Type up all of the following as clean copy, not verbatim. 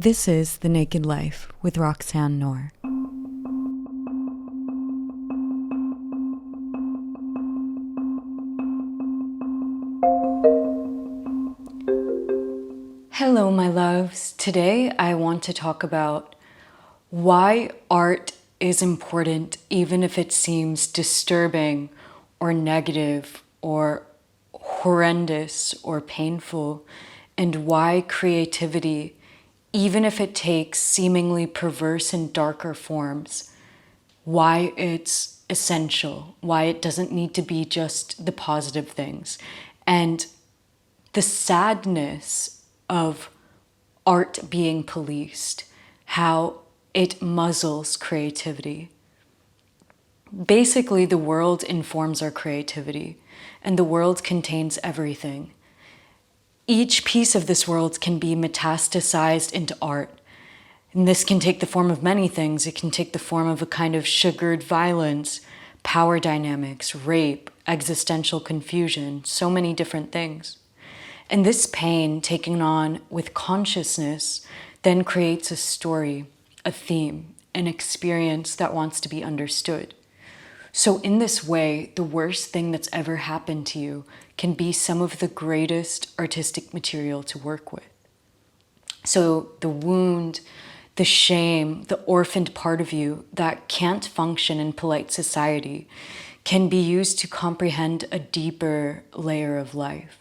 This is The Naked Life with Roxanne Noor. Hello, my loves. Today I want to talk about why art is important even if it seems disturbing or negative or horrendous or painful, and why creativity, even if it takes seemingly perverse and darker forms, why it's essential, why it doesn't need to be just the positive things, and the sadness of art being policed, how it muzzles creativity. Basically, the world informs our creativity, and the world contains everything. Each piece of this world can be metastasized into art. And this can take the form of many things. It can take the form of a kind of sugared violence, power dynamics, rape, existential confusion, so many different things. And this pain taken on with consciousness then creates a story, a theme, an experience that wants to be understood. So in this way, the worst thing that's ever happened to you can be some of the greatest artistic material to work with. So the wound, the shame, the orphaned part of you that can't function in polite society can be used to comprehend a deeper layer of life.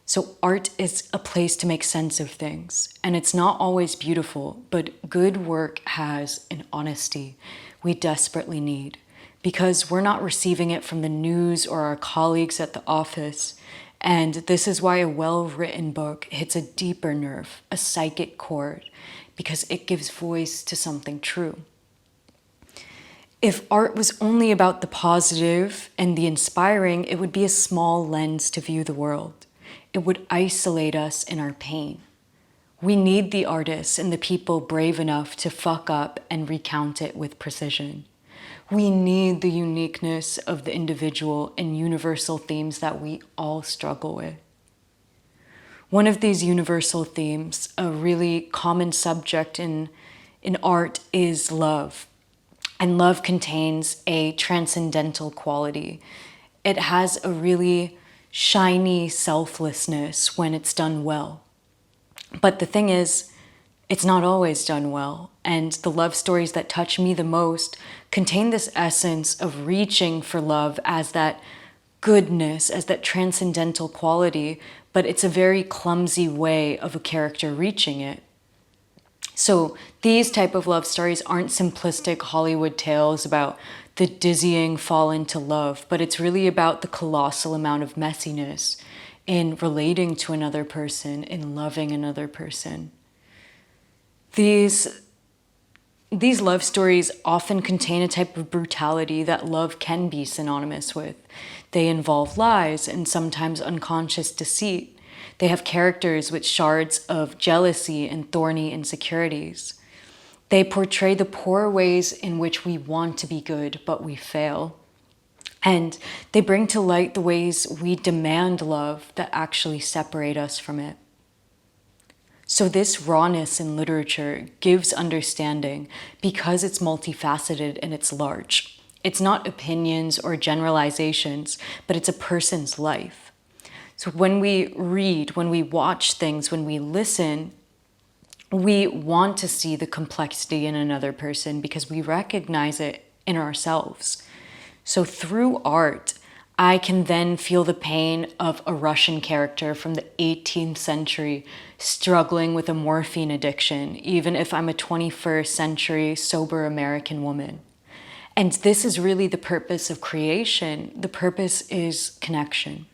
So art is a place to make sense of things, and it's not always beautiful, but good work has an honesty we desperately need, because we're not receiving it from the news or our colleagues at the office. And this is why a well-written book hits a deeper nerve, a psychic chord, because it gives voice to something true. If art was only about the positive and the inspiring, it would be a small lens to view the world. It would isolate us in our pain. We need the artists and the people brave enough to fuck up and recount it with precision. We need the uniqueness of the individual and universal themes that we all struggle with. One of these universal themes, a really common subject in art, is love. And love contains a transcendental quality. It has a really shiny selflessness when it's done well. But the thing is, it's not always done well, and the love stories that touch me the most contain this essence of reaching for love as that goodness, as that transcendental quality, but it's a very clumsy way of a character reaching it. So these type of love stories aren't simplistic Hollywood tales about the dizzying fall into love, but it's really about the colossal amount of messiness in relating to another person, in loving another person. These love stories often contain a type of brutality that love can be synonymous with. They involve lies and sometimes unconscious deceit. They have characters with shards of jealousy and thorny insecurities. They portray the poor ways in which we want to be good, but we fail. And they bring to light the ways we demand love that actually separate us from it. So this rawness in literature gives understanding because it's multifaceted and it's large. It's not opinions or generalizations, but it's a person's life. So when we read, when we watch things, when we listen, we want to see the complexity in another person because we recognize it in ourselves. So through art, I can then feel the pain of a Russian character from the 18th century struggling with a morphine addiction, even if I'm a 21st century sober American woman. And this is really the purpose of creation. The purpose is connection.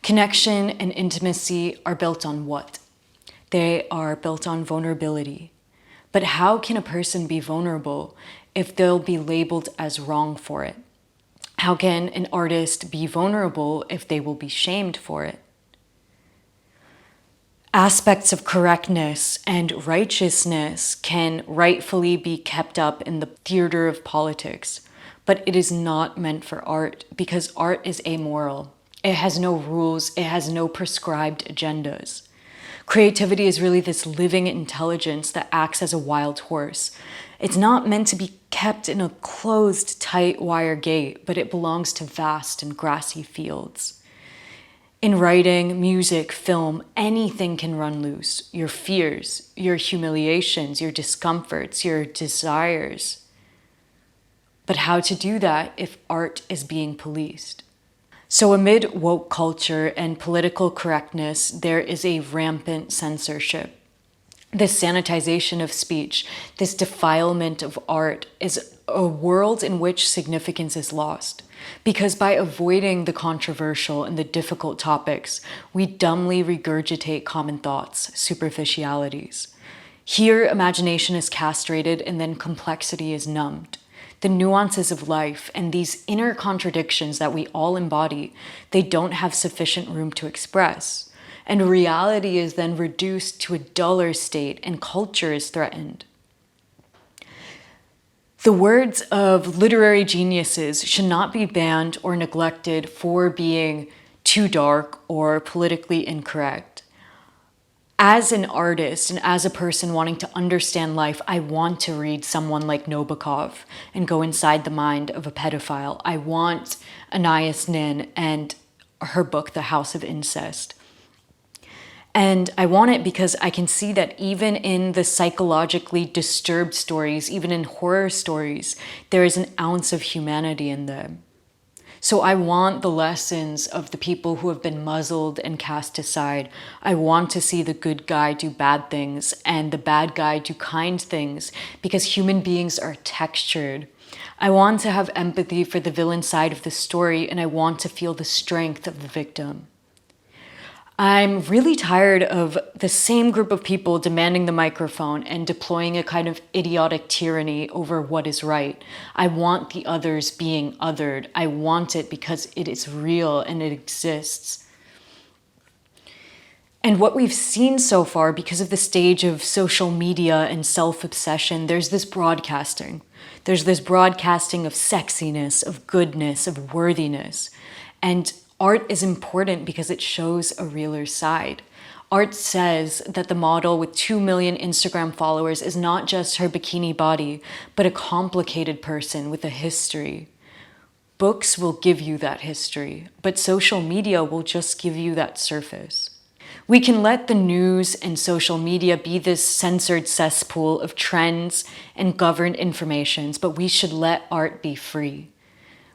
Connection and intimacy are built on what? They are built on vulnerability. But how can a person be vulnerable if they'll be labeled as wrong for it? How can an artist be vulnerable if they will be shamed for it? Aspects of correctness and righteousness can rightfully be kept up in the theater of politics, but it is not meant for art because art is amoral. It has no rules, it has no prescribed agendas. Creativity is really this living intelligence that acts as a wild horse. It's not meant to be kept in a closed, tight wire gate, but it belongs to vast and grassy fields. In writing, music, film, anything can run loose. Your fears, your humiliations, your discomforts, your desires. But how to do that if art is being policed? So amid woke culture and political correctness, there is a rampant censorship. This sanitization of speech, this defilement of art is a world in which significance is lost. Because by avoiding the controversial and the difficult topics, we dumbly regurgitate common thoughts, superficialities. Here, imagination is castrated and then complexity is numbed. The nuances of life and these inner contradictions that we all embody, they don't have sufficient room to express. And reality is then reduced to a duller state and culture is threatened. The words of literary geniuses should not be banned or neglected for being too dark or politically incorrect. As an artist and as a person wanting to understand life, I want to read someone like Nabokov and go inside the mind of a pedophile. I want Anais Nin and her book, The House of Incest. And I want it because I can see that even in the psychologically disturbed stories, even in horror stories, there is an ounce of humanity in them. So I want the lessons of the people who have been muzzled and cast aside. I want to see the good guy do bad things and the bad guy do kind things because human beings are textured. I want to have empathy for the villain side of the story and I want to feel the strength of the victim. I'm really tired of the same group of people demanding the microphone and deploying a kind of idiotic tyranny over what is right. I want the others being othered. I want it because it is real and it exists. And what we've seen so far, because of the stage of social media and self-obsession, there's this broadcasting. There's this broadcasting of sexiness, of goodness, of worthiness. And art is important because it shows a realer side. Art says that the model with 2 million Instagram followers is not just her bikini body, but a complicated person with a history. Books will give you that history, but social media will just give you that surface. We can let the news and social media be this censored cesspool of trends and governed informations, but we should let art be free.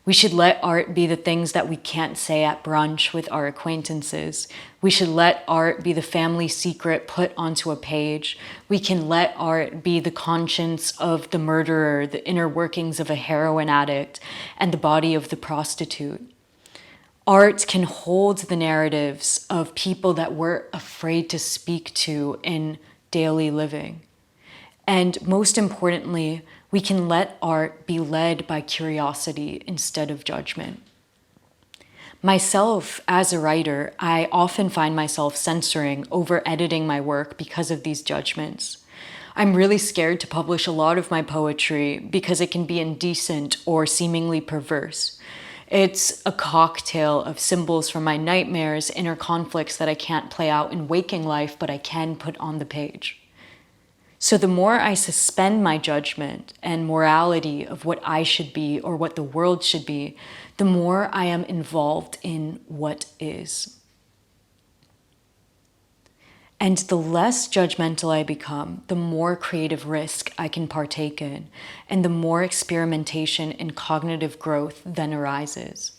We should let art be the things that we can't say at brunch with our acquaintances. We should let art be the family secret put onto a page. We can let art be the conscience of the murderer, the inner workings of a heroin addict, and the body of the prostitute. Art can hold the narratives of people that we're afraid to speak to in daily living. And most importantly, we can let art be led by curiosity instead of judgment. Myself, as a writer, I often find myself censoring, over-editing my work because of these judgments. I'm really scared to publish a lot of my poetry because it can be indecent or seemingly perverse. It's a cocktail of symbols from my nightmares, inner conflicts that I can't play out in waking life, but I can put on the page. So the more I suspend my judgment and morality of what I should be or what the world should be, the more I am involved in what is. And the less judgmental I become, the more creative risk I can partake in, and the more experimentation and cognitive growth then arises.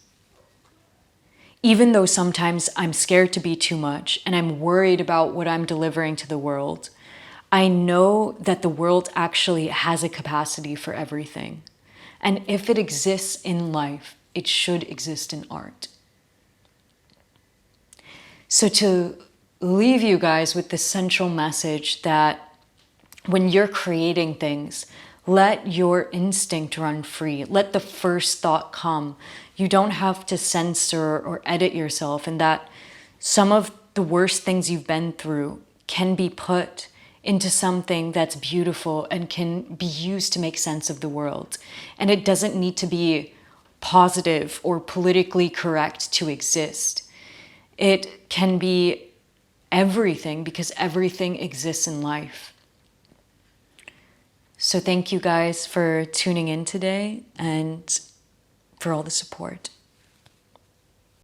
Even though sometimes I'm scared to be too much and I'm worried about what I'm delivering to the world, I know that the world actually has a capacity for everything. And if it exists in life, it should exist in art. So to leave you guys with the central message that when you're creating things, let your instinct run free. Let the first thought come. You don't have to censor or edit yourself, and that some of the worst things you've been through can be put into something that's beautiful and can be used to make sense of the world. And it doesn't need to be positive or politically correct to exist. It can be everything, because everything exists in life. So thank you guys for tuning in today and for all the support.